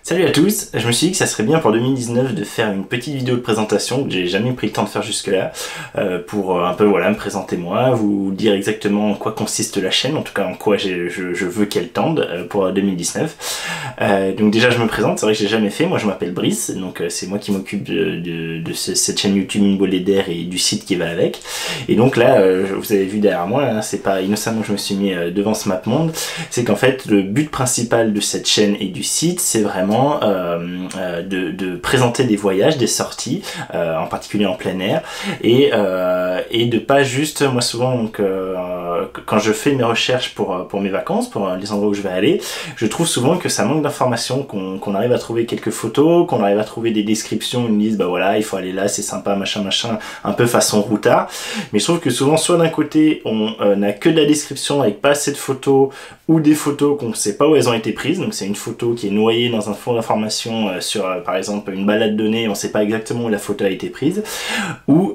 Salut à tous, je me suis dit que ça serait bien pour 2019 de faire une petite vidéo de présentation que j'ai jamais pris le temps de faire jusque là pour un peu voilà me présenter moi, vous dire exactement en quoi consiste la chaîne, en tout cas en quoi je veux qu'elle tende pour 2019. Donc déjà je me présente, c'est vrai que j'ai jamais fait, moi je m'appelle Brice, donc c'est moi qui m'occupe de cette chaîne YouTube Une Bolée d'Air et du site qui va avec. Et donc là vous avez vu derrière moi, hein, c'est pas innocemment que je me suis mis devant ce MapMonde, c'est qu'en fait le but principal de cette chaîne et du site c'est vraiment de présenter des voyages, des sorties, en particulier en plein air, et de pas juste, moi souvent donc, quand je fais mes recherches pour mes vacances, pour les endroits où je vais aller, je trouve souvent que ça manque d'informations, qu'on arrive à trouver quelques photos, qu'on arrive à trouver des descriptions, ils me disent bah voilà il faut aller là, c'est sympa, machin machin, un peu façon routard, mais je trouve que souvent soit d'un côté on n'a que de la description avec pas assez de photos, ou des photos qu'on ne sait pas où elles ont été prises, donc c'est une photo qui est noyée dans un fond d'information sur par exemple une balade donnée, on ne sait pas exactement où la photo a été prise, ou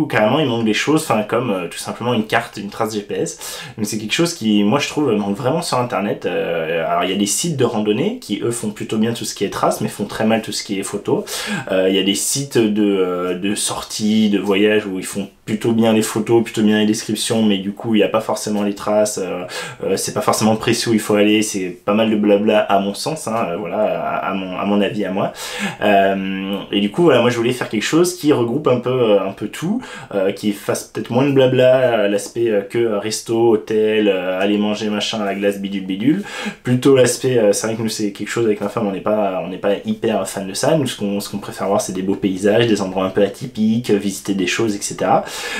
carrément il manque des choses, enfin comme tout simplement une carte, une trace GPS. Donc c'est quelque chose qui moi je trouve manque vraiment sur internet. Alors il y a des sites de randonnée qui eux font plutôt bien tout ce qui est traces, mais font très mal tout ce qui est photo. Il y a des sites de sorties, de voyages où ils font plutôt bien les photos, plutôt bien les descriptions, mais du coup il n'y a pas forcément les traces, c'est pas forcément précis où il faut aller, c'est pas mal de blabla à mon sens, hein, voilà, à mon avis à moi. Et du coup voilà, moi je voulais faire quelque chose qui regroupe un peu tout, qui fasse peut-être moins de blabla, l'aspect que resto, hôtel, aller manger machin à la glace bidule bidule, plutôt l'aspect, c'est vrai que nous c'est quelque chose avec ma femme, on n'est pas hyper fan de ça, nous ce qu'on préfère voir c'est des beaux paysages, des endroits un peu atypiques, visiter des choses, etc.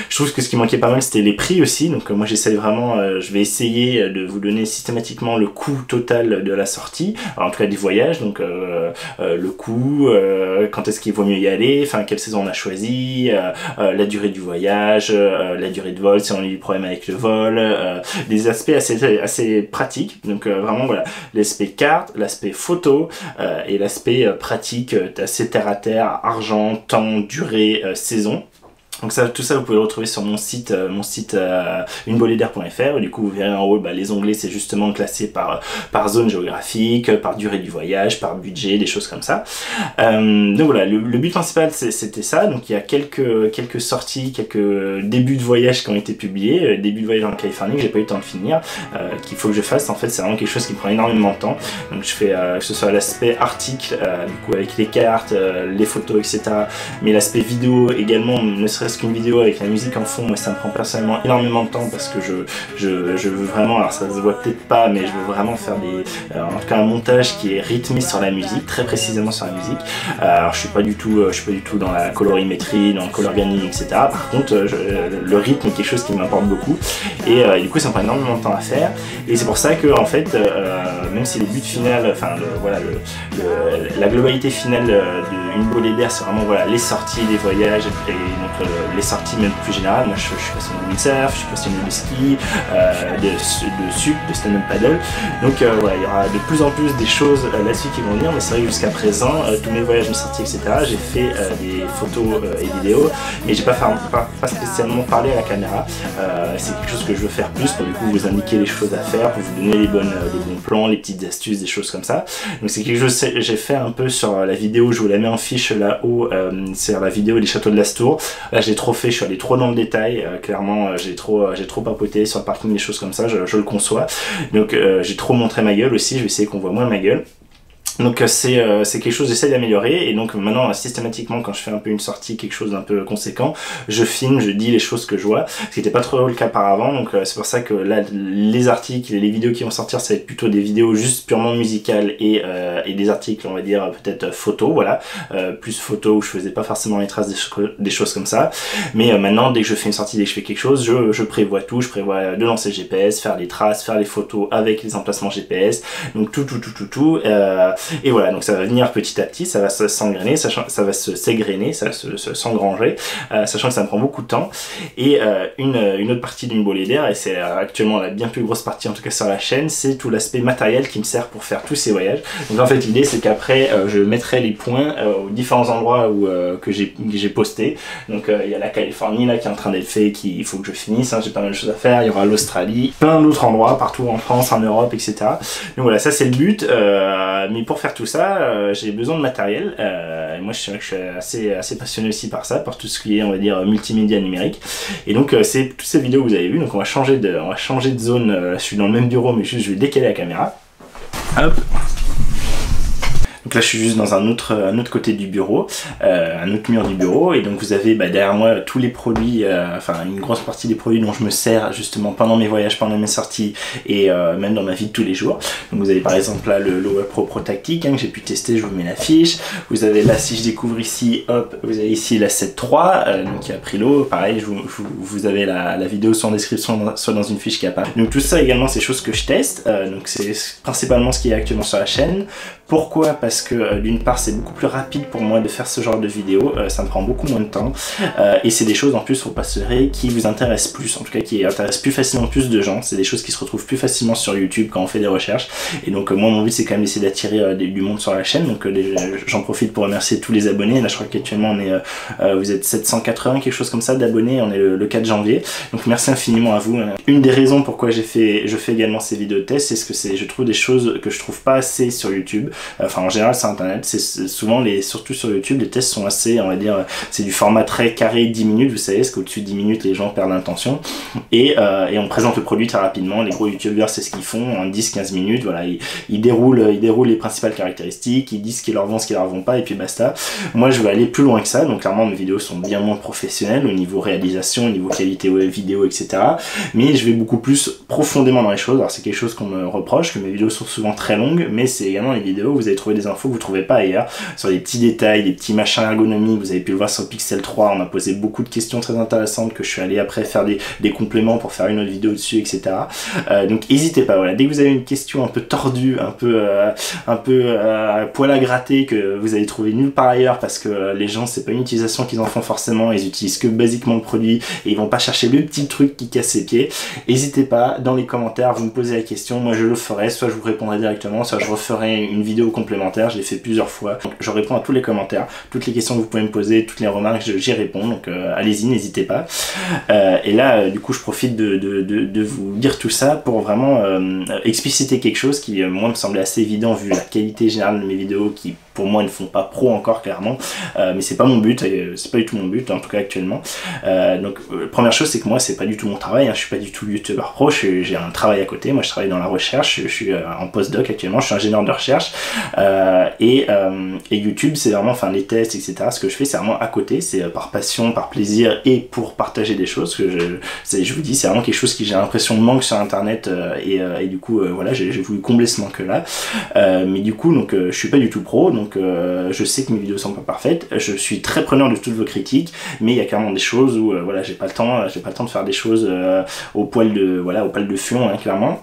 Je trouve que ce qui manquait pas mal c'était les prix aussi, donc moi j'essaie vraiment, je vais essayer de vous donner systématiquement le coût total de la sortie, alors, en tout cas des voyages, donc le coût, quand est-ce qu'il vaut mieux y aller, enfin quelle saison on a choisi, la durée du voyage, la durée de vol, si on a eu des problèmes avec le vol, des aspects assez pratiques, donc vraiment voilà, l'aspect carte, l'aspect photo et l'aspect pratique, assez terre à terre, argent, temps, durée, saison. Donc ça, tout ça vous pouvez le retrouver sur mon site uneboledair.fr. Du coup vous verrez en haut les onglets, c'est justement classé par zone géographique, par durée du voyage, par budget, des choses comme ça. Donc voilà, le but principal c'était ça. Donc il y a quelques sorties, quelques débuts de voyage qui ont été publiés, début de voyage en Californie que j'ai pas eu le temps de finir, qu'il faut que je fasse. En fait c'est vraiment quelque chose qui me prend énormément de temps. Donc je fais que ce soit l'aspect article, du coup avec les cartes, les photos, etc. Mais l'aspect vidéo également, ne serait qu'une vidéo avec la musique en fond, moi ça me prend personnellement énormément de temps parce que je veux vraiment, alors ça se voit peut-être pas, mais je veux vraiment faire en tout cas un montage qui est rythmé sur la musique, très précisément sur la musique. Alors je suis pas du tout dans la colorimétrie, dans le color grading, etc. Par contre le rythme est quelque chose qui m'importe beaucoup et du coup ça me prend énormément de temps à faire, et c'est pour ça que en fait même si le but final, enfin voilà, la globalité finale d'une Bolée d'Air c'est vraiment voilà les sorties, les voyages et donc les sorties même plus générales. Moi je suis passionné de windsurf, je suis passionné de ski, de sup, de stand-up paddle, donc voilà, il y aura de plus en plus des choses là-dessus qui vont venir, mais c'est vrai que jusqu'à présent tous mes voyages, mes sorties, etc. j'ai fait des photos et vidéos, mais j'ai pas spécialement parlé à la caméra. C'est quelque chose que je veux faire plus pour du coup vous indiquer les choses à faire, pour vous donner les bons plans, les petites astuces, des choses comme ça. Donc c'est quelque chose que j'ai fait un peu sur la vidéo, je vous la mets en fiche là-haut, c'est la vidéo des châteaux de l'Astour. Là j'ai trop fait, je suis allé trop dans le détail, clairement j'ai trop papoté sur le parking, des choses comme ça, je le conçois. Donc j'ai trop montré ma gueule aussi, je vais essayer qu'on voit moins ma gueule. Donc c'est quelque chose que j'essaie d'améliorer, et donc maintenant systématiquement quand je fais un peu une sortie, quelque chose d'un peu conséquent, je filme, je dis les choses que je vois, ce qui n'était pas trop le cas par avant. Donc c'est pour ça que là les articles et les vidéos qui vont sortir ça va être plutôt des vidéos juste purement musicales et des articles on va dire peut-être photos, voilà, plus photos où je faisais pas forcément les traces des choses comme ça. Mais maintenant dès que je fais une sortie, dès que je fais quelque chose, je prévois tout, je prévois de lancer le GPS, faire les traces, faire les photos avec les emplacements GPS, donc tout. Et voilà, donc ça va venir petit à petit, ça va s'engrainer, ça va s'égrener, ça va s'engranger, sachant que ça me prend beaucoup de temps. Et une autre partie d'une Bolée d'Air, et c'est actuellement la bien plus grosse partie en tout cas sur la chaîne, c'est tout l'aspect matériel qui me sert pour faire tous ces voyages. Donc en fait l'idée c'est qu'après je mettrai les points aux différents endroits que j'ai posté. Donc il y a la Californie là qui est en train d'être fait, il faut que je finisse, hein, j'ai pas mal de choses à faire, il y aura l'Australie, plein d'autres endroits partout en France, en Europe, etc. Donc voilà, ça c'est le but, mais pour pour faire tout ça, j'ai besoin de matériel. Et moi, je suis assez passionné aussi par ça, par tout ce qui est, on va dire, multimédia numérique. Et donc, c'est toutes ces vidéos que vous avez vues. Donc, on va changer de zone. Je suis dans le même bureau, mais juste, je vais décaler la caméra. Hop. Donc là je suis juste dans un autre côté du bureau, un autre mur du bureau, et donc vous avez derrière moi tous les produits, enfin une grosse partie des produits dont je me sers justement pendant mes voyages, pendant mes sorties et même dans ma vie de tous les jours. Donc vous avez par exemple là le Webpro Pro Tactique que j'ai pu tester, je vous mets la fiche. Vous avez là, si je découvre ici, hop, vous avez ici la 7.3 donc qui a pris l'eau, pareil, vous avez la vidéo soit en description, soit dans une fiche qui apparaît. Donc tout ça également c'est choses que je teste, donc c'est principalement ce qui est actuellement sur la chaîne. Pourquoi? Parce que d'une part c'est beaucoup plus rapide pour moi de faire ce genre de vidéo, ça me prend beaucoup moins de temps et c'est des choses en plus, faut pas se leurrer, qui vous intéressent plus, en tout cas qui intéressent plus facilement plus de gens. C'est des choses qui se retrouvent plus facilement sur YouTube quand on fait des recherches, et donc moi mon but c'est quand même d'essayer d'attirer du monde sur la chaîne. Donc j'en profite pour remercier tous les abonnés. Là je crois qu'actuellement on est vous êtes 780 quelque chose comme ça d'abonnés, on est le 4 janvier, donc merci infiniment à vous. Une des raisons pourquoi je fais également ces vidéos de test, c'est que je trouve des choses que je trouve pas assez sur YouTube. Enfin en général sur internet, c'est souvent surtout sur YouTube, les tests sont assez, on va dire, c'est du format très carré, 10 minutes, vous savez, parce qu'au-dessus de 10 minutes les gens perdent l'intention, et on présente le produit très rapidement. Les gros youtubeurs c'est ce qu'ils font en 10-15 minutes, voilà, ils déroulent les principales caractéristiques, ils disent ce qui leur vont, ce qui leur vont pas, et puis basta. Moi je veux aller plus loin que ça, donc clairement mes vidéos sont bien moins professionnelles au niveau réalisation, au niveau qualité vidéo, etc. Mais je vais beaucoup plus profondément dans les choses. Alors c'est quelque chose qu'on me reproche, que mes vidéos sont souvent très longues, mais c'est également les vidéos où vous allez trouver des infos que vous trouvez pas ailleurs, sur des petits détails, des petits machins ergonomiques. Vous avez pu le voir sur Pixel 3, on m'a posé beaucoup de questions très intéressantes que je suis allé après faire des compléments pour faire une autre vidéo dessus, etc. Donc n'hésitez pas, voilà, dès que vous avez une question un peu tordue, un peu poil à gratter, que vous allez trouver nulle part ailleurs, parce que les gens c'est pas une utilisation qu'ils en font forcément, ils utilisent que basiquement le produit et ils vont pas chercher le petit truc qui casse ses pieds, n'hésitez pas dans les commentaires, vous me posez la question, moi je le ferai, soit je vous répondrai directement, soit je referai une vidéo complémentaire. Je l'ai fait plusieurs fois, donc je réponds à tous les commentaires, toutes les questions que vous pouvez me poser, toutes les remarques, j'y réponds, donc allez-y, n'hésitez pas. Et là du coup je profite de vous dire tout ça pour vraiment expliciter quelque chose qui moi me semblait assez évident vu la qualité générale de mes vidéos, qui pour moi ne font pas pro encore clairement, mais c'est pas mon but, c'est pas du tout mon but en tout cas actuellement. Donc première chose c'est que moi c'est pas du tout mon travail, hein, je suis pas du tout youtubeur pro, j'ai un travail à côté, moi je travaille dans la recherche, je suis en postdoc actuellement, je suis ingénieur de recherche, et YouTube c'est vraiment, enfin les tests etc, ce que je fais c'est vraiment à côté, c'est par passion, par plaisir et pour partager des choses que je vous dis, c'est vraiment quelque chose qui j'ai l'impression de manque sur internet, et du coup voilà, j'ai voulu combler ce manque là, mais du coup donc je suis pas du tout pro, donc je sais que mes vidéos sont pas parfaites, je suis très preneur de toutes vos critiques, mais il y a carrément des choses où voilà, j'ai pas le temps de faire des choses au poil de fion, hein, clairement.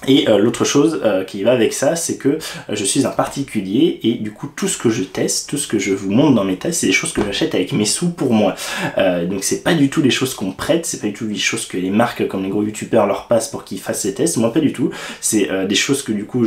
Et l'autre chose qui va avec ça, c'est que je suis un particulier, et du coup tout ce que je teste, tout ce que je vous montre dans mes tests, c'est des choses que j'achète avec mes sous pour moi. Donc c'est pas du tout des choses qu'on me prête, c'est pas du tout des choses que les marques comme les gros youtubeurs leur passent pour qu'ils fassent ces tests, moi pas du tout. C'est des choses que du coup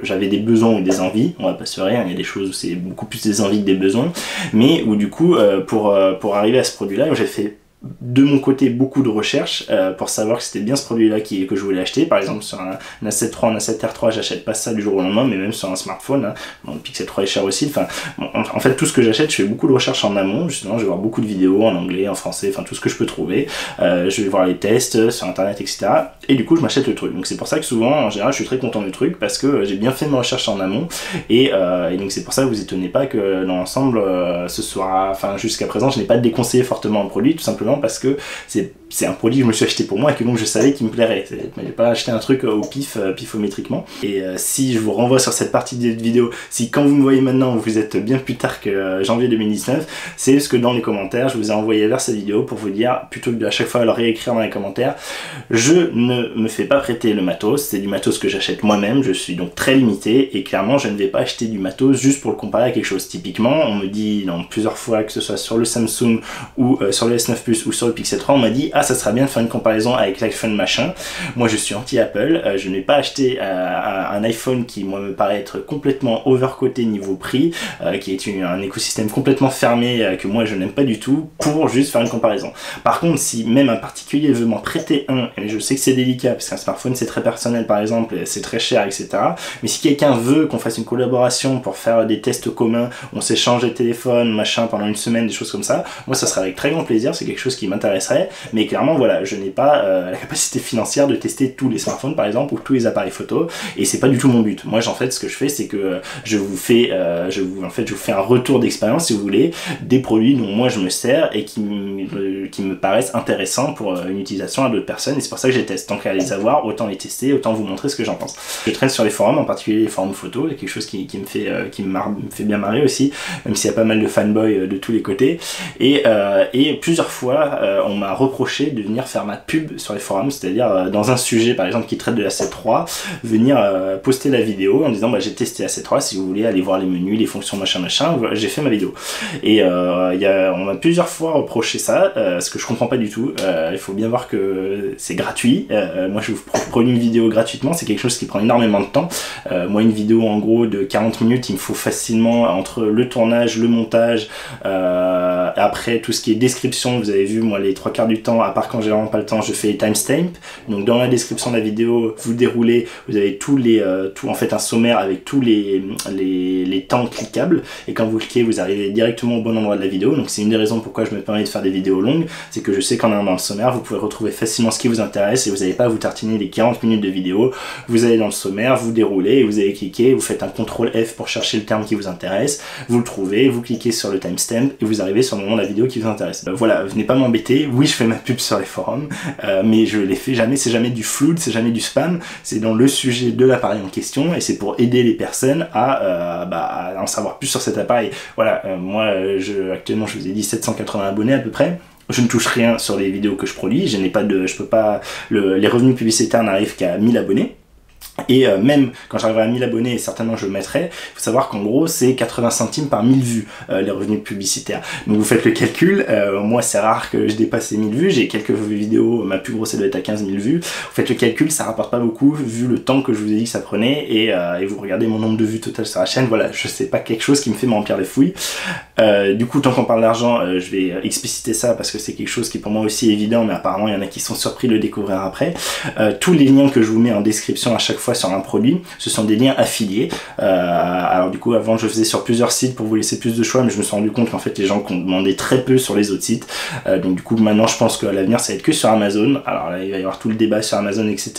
j'avais des besoins ou des envies, on va pas se rien, il y a des choses où c'est beaucoup plus des envies que des besoins, mais où du coup pour arriver à ce produit là, j'ai fait de mon côté beaucoup de recherches pour savoir que c'était bien ce produit là que je voulais acheter. Par exemple sur un A7 III, un A7 R3, j'achète pas ça du jour au lendemain, mais même sur un smartphone, hein. Bon, le Pixel 3 est cher aussi, enfin bon, en fait tout ce que j'achète, je fais beaucoup de recherches en amont, justement je vais voir beaucoup de vidéos en anglais, en français, enfin tout ce que je peux trouver, je vais voir les tests sur internet, etc. Et du coup je m'achète le truc, donc c'est pour ça que souvent en général je suis très content du truc, parce que j'ai bien fait mes recherches en amont, et donc c'est pour ça que vous étonnez pas que dans l'ensemble ce soit, enfin jusqu'à présent je n'ai pas déconseillé fortement un produit, tout simplement parce que c'est un produit que je me suis acheté pour moi et que donc je savais qu'il me plairait. Je n'ai pas acheté un truc au pif, pifométriquement. Et si je vous renvoie sur cette partie de vidéo, si quand vous me voyez maintenant, vous êtes bien plus tard que janvier 2019, c'est parce que dans les commentaires, je vous ai envoyé vers cette vidéo pour vous dire, plutôt que de à chaque fois le réécrire dans les commentaires, je ne me fais pas prêter le matos, c'est du matos que j'achète moi-même, je suis donc très limité, et clairement je ne vais pas acheter du matos juste pour le comparer à quelque chose. Typiquement, on me dit dans plusieurs fois, que ce soit sur le Samsung ou sur le S9 Plus Plus ou sur le Pixel 3, on m'a dit ah ça serait bien de faire une comparaison avec l'iPhone machin. Moi je suis anti Apple, je n'ai pas acheté un iPhone qui moi me paraît être complètement overcoté niveau prix, qui est un écosystème complètement fermé que moi je n'aime pas du tout, pour juste faire une comparaison. Par contre, si même un particulier veut m'en prêter un, et je sais que c'est délicat parce qu'un smartphone c'est très personnel par exemple, c'est très cher, etc. Mais si quelqu'un veut qu'on fasse une collaboration pour faire des tests communs, on s'échange des téléphones, machin, pendant une semaine, des choses comme ça, moi ça serait avec très grand plaisir, c'est quelque chose qui m'intéresserait, mais clairement voilà, je n'ai pas la capacité financière de tester tous les smartphones par exemple, ou tous les appareils photo, et c'est pas du tout mon but. Moi en fait ce que je fais, c'est que je vous fais un retour d'expérience si vous voulez, des produits dont moi je me sers et qui me paraissent intéressants pour une utilisation à d'autres personnes, et c'est pour ça que je les teste. Tant qu'à les avoir, autant les tester, autant vous montrer ce que j'en pense. Je traîne sur les forums, en particulier les forums photo, c'est quelque chose qui me fait bien marrer aussi, même s'il y a pas mal de fanboys de tous les côtés, et plusieurs fois on m'a reproché de venir faire ma pub sur les forums, c'est-à-dire dans un sujet par exemple qui traite de la C3, venir poster la vidéo en disant bah, j'ai testé la C3, si vous voulez aller voir les menus, les fonctions machin, voilà, j'ai fait ma vidéo. Et on m'a plusieurs fois reproché ça, ce que je comprends pas du tout. Il faut bien voir que c'est gratuit, moi je vous produis une vidéo gratuitement, c'est quelque chose qui prend énormément de temps. Moi une vidéo en gros de 40 minutes, il me faut facilement entre le tournage, le montage, après tout ce qui est description, vous avez vu moi les 3/4 du temps, à part quand j'ai vraiment pas le temps, je fais les timestamps. Donc dans la description de la vidéo, vous déroulez, vous avez en fait un sommaire avec tous les temps cliquables, et quand vous cliquez, vous arrivez directement au bon endroit de la vidéo. Donc c'est une des raisons pourquoi je me permets de faire des vidéos longues, c'est que je sais qu'en allant dans le sommaire, vous pouvez retrouver facilement ce qui vous intéresse, et vous n'avez pas à vous tartiner les 40 minutes de vidéo. Vous allez dans le sommaire, vous déroulez, et vous allez cliquer, vous faites un CTRL F pour chercher le terme qui vous intéresse, vous le trouvez, vous cliquez sur le timestamp, et vous arrivez sur le moment de la vidéo qui vous intéresse. Voilà, venez pas m'embêter, oui je fais ma pub sur les forums, mais je les fais jamais, c'est jamais du flood, c'est jamais du spam, c'est dans le sujet de l'appareil en question, et c'est pour aider les personnes à en savoir plus sur cet appareil. Voilà, moi actuellement je vous ai dit 780 abonnés à peu près. Je ne touche rien sur les vidéos que je produis, les revenus publicitaires n'arrivent qu'à 1000 abonnés. Et même quand j'arriverai à 1000 abonnés, et certainement je le mettrai, il faut savoir qu'en gros c'est 80 centimes par 1000 vues les revenus publicitaires. Donc vous faites le calcul, moi c'est rare que je dépasse les 1000 vues, j'ai quelques vidéos, ma plus grosse elle doit être à 15 000 vues. Vous faites le calcul, ça rapporte pas beaucoup vu le temps que je vous ai dit que ça prenait, et vous regardez mon nombre de vues total sur la chaîne, voilà, je sais pas quelque chose qui me fait me remplir les fouilles. Du coup tant qu'on parle d'argent, je vais expliciter ça parce que c'est quelque chose qui pour moi aussi est évident, mais apparemment il y en a qui sont surpris de le découvrir après. Tous les liens que je vous mets en description à chaque fois sur un produit, ce sont des liens affiliés. Alors du coup avant je faisais sur plusieurs sites pour vous laisser plus de choix, mais je me suis rendu compte qu'en fait les gens demandaient très peu sur les autres sites, donc du coup maintenant je pense qu'à l'avenir ça va être que sur Amazon. Alors là il va y avoir tout le débat sur Amazon, etc.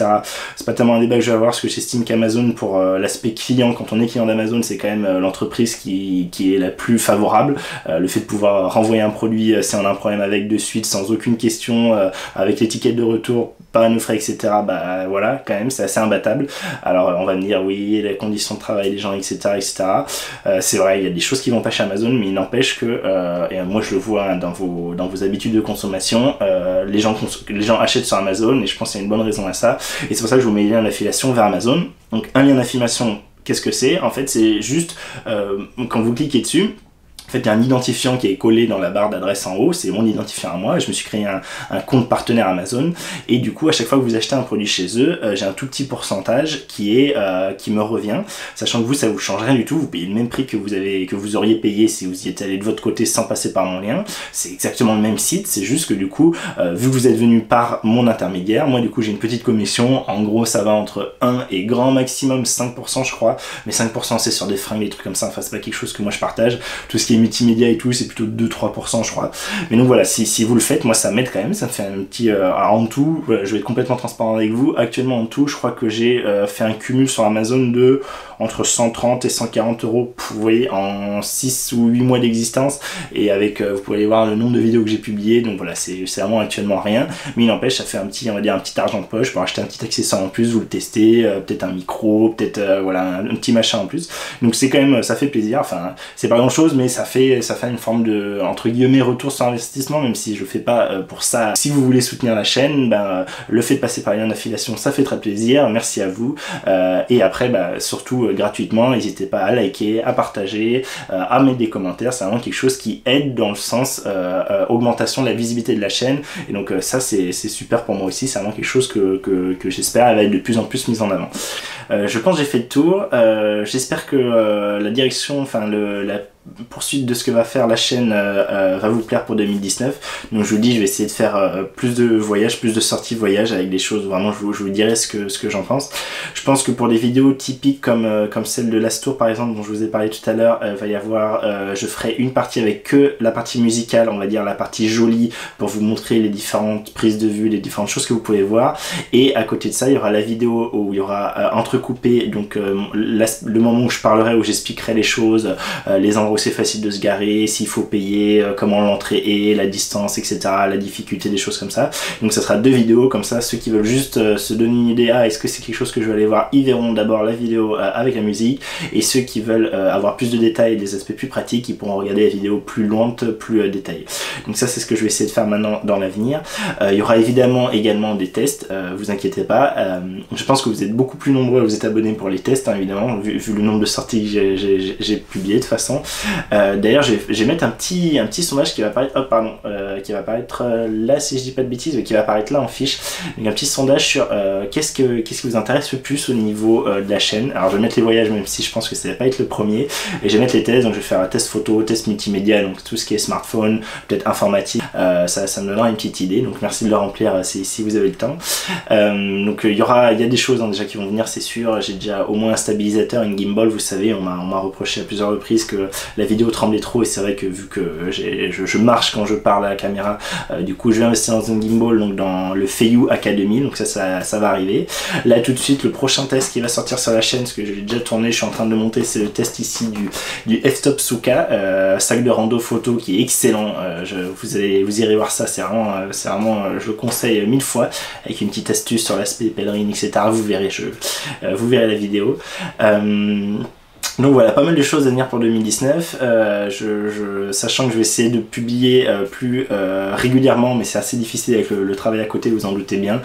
C'est pas tellement un débat que je vais avoir, parce que j'estime qu'Amazon, pour l'aspect client, quand on est client d'Amazon, c'est quand même l'entreprise qui est la plus favorable. Le fait de pouvoir renvoyer un produit si on a un problème avec de suite sans aucune question, avec l'étiquette de retour, pas à nos frais, etc. Bah voilà, quand même c'est assez imbattable. Alors on va me dire oui, les conditions de travail des gens, etc. etc. C'est vrai, il y a des choses qui vont pas chez Amazon, mais il n'empêche que, et moi je le vois hein, dans vos habitudes de consommation, les gens achètent sur Amazon, et je pense qu'il y a une bonne raison à ça, et c'est pour ça que je vous mets le lien d'affiliation vers Amazon. Donc un lien d'affiliation, qu'est-ce que c'est? En fait c'est juste, quand vous cliquez dessus, en fait, il y a un identifiant qui est collé dans la barre d'adresse en haut, c'est mon identifiant à moi. Je me suis créé un compte partenaire Amazon, et du coup, à chaque fois que vous achetez un produit chez eux, j'ai un tout petit pourcentage qui me revient, sachant que vous, ça vous change rien du tout. Vous payez le même prix que vous auriez payé si vous y étiez allé de votre côté sans passer par mon lien. C'est exactement le même site, c'est juste que du coup, vu que vous êtes venu par mon intermédiaire, moi du coup j'ai une petite commission. En gros, ça va entre 1 et grand maximum 5%, je crois, mais 5% c'est sur des fringues, des trucs comme ça. Enfin, c'est pas quelque chose que moi je partage. Tout ce qui est multimédia et tout, c'est plutôt 2-3% je crois. Mais donc voilà, si vous le faites, moi ça m'aide quand même, ça me fait un petit... alors en tout, je vais être complètement transparent avec vous, actuellement en tout, je crois que j'ai fait un cumul sur Amazon de entre 130 et 140 euros, vous voyez, en 6 ou 8 mois d'existence, et avec, vous pouvez aller voir le nombre de vidéos que j'ai publiées, donc voilà, c'est vraiment actuellement rien, mais il n'empêche, ça fait un petit, on va dire, un petit argent de poche pour acheter un petit accessoire en plus, vous le testez, peut-être un micro, peut-être voilà, un petit machin en plus, donc c'est quand même, ça fait plaisir, enfin, c'est pas grand chose, mais ça fait une forme de, entre guillemets, retour sur investissement, même si je fais pas pour ça. Si vous voulez soutenir la chaîne, ben, le fait de passer par les liens d'affiliation, ça fait très plaisir, merci à vous, et après, bah, surtout, gratuitement. N'hésitez pas à liker, à partager, à mettre des commentaires. C'est vraiment quelque chose qui aide dans le sens augmentation de la visibilité de la chaîne. Et donc ça c'est super pour moi aussi. C'est vraiment quelque chose que j'espère va être de plus en plus mise en avant. Je pense que j'ai fait le tour. J'espère que la direction, enfin la poursuite de ce que va faire la chaîne va vous plaire pour 2019. Donc je vous dis, je vais essayer de faire plus de voyages, plus de sorties voyages avec des choses, vraiment je vous dirai ce que j'en pense. Je pense que pour des vidéos typiques comme celle de l'Astour par exemple dont je vous ai parlé tout à l'heure, va y avoir, je ferai une partie avec que la partie musicale, on va dire la partie jolie, pour vous montrer les différentes prises de vue, les différentes choses que vous pouvez voir. Et à côté de ça, il y aura la vidéo où il y aura entrecoupé donc le moment où je parlerai, où j'expliquerai les choses, les endroits où c'est facile de se garer, s'il faut payer, comment l'entrée est, la distance, etc., la difficulté, des choses comme ça. Donc ça sera 2 vidéos comme ça. Ceux qui veulent juste se donner une idée, est-ce que c'est quelque chose que je vais aller voir, ils verront d'abord la vidéo avec la musique, et ceux qui veulent avoir plus de détails et des aspects plus pratiques, ils pourront regarder la vidéo plus lente, plus détaillée. Donc ça c'est ce que je vais essayer de faire maintenant dans l'avenir. Il y aura évidemment également des tests, vous inquiétez pas. Je pense que vous êtes beaucoup plus nombreux à vous être abonnés pour les tests, hein, évidemment, vu le nombre de sorties que j'ai publié de toute façon. D'ailleurs je vais mettre un petit sondage qui va apparaître, qui va apparaître là si je dis pas de bêtises, mais qui va apparaître là en fiche. Donc un petit sondage sur qu'est-ce qui vous intéresse le plus au niveau de la chaîne. Alors je vais mettre les voyages, même si je pense que ça va pas être le premier, et je vais mettre les tests. Donc je vais faire un test photo, test multimédia, donc tout ce qui est smartphone, peut-être informatique, ça me donnera une petite idée. Donc merci de le remplir si vous avez le temps. Donc il y a des choses déjà qui vont venir, c'est sûr. J'ai déjà au moins un stabilisateur, une gimbal, vous savez, on m'a reproché à plusieurs reprises que la vidéo tremblait trop, et c'est vrai que vu que je marche quand je parle à la caméra, du coup je vais investir dans une gimbal, donc dans le Feiyu AK2000, donc ça va arriver. Là tout de suite le prochain test qui va sortir sur la chaîne, parce que j'ai déjà tourné, je suis en train de le monter, c'est le test ici du F-Stop Suka, sac de rando photo qui est excellent. Vous irez voir ça, c'est vraiment je le conseille 1000 fois, avec une petite astuce sur l'aspect pèlerine, etc. Vous verrez la vidéo. Donc voilà, pas mal de choses à venir pour 2019, sachant que je vais essayer de publier plus régulièrement, mais c'est assez difficile avec le travail à côté, vous en doutez bien.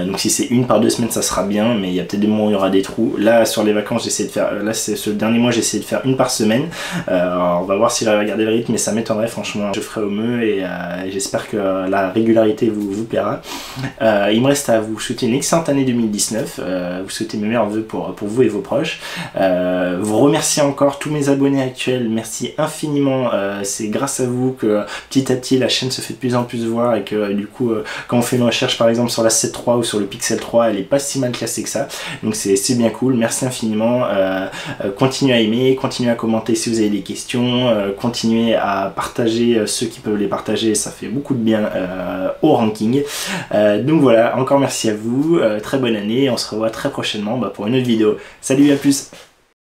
Donc si c'est une par 2 semaines, ça sera bien, mais il y a peut-être des moments où il y aura des trous. Là, sur les vacances, j'essaie de faire, là c'est ce dernier mois, j'ai essayé de faire une par semaine. Alors, on va voir si j'arrive à garder le rythme, mais ça m'étonnerait, franchement, je ferai au mieux, et j'espère que la régularité vous plaira. Il me reste à vous souhaiter une excellente année 2019, vous souhaiter mes meilleurs vœux pour vous et vos proches. Vous remercier encore tous mes abonnés actuels, merci infiniment, c'est grâce à vous que petit à petit la chaîne se fait de plus en plus voir, et que du coup quand on fait une recherche par exemple sur la 7 III ou sur le Pixel 3, elle est pas si mal classée que ça, donc c'est bien cool, merci infiniment. Continuez à aimer, continuez à commenter si vous avez des questions, continuez à partager ceux qui peuvent les partager, ça fait beaucoup de bien au ranking. Donc voilà, encore merci à vous, très bonne année, et on se revoit très prochainement pour une autre vidéo. Salut, à plus.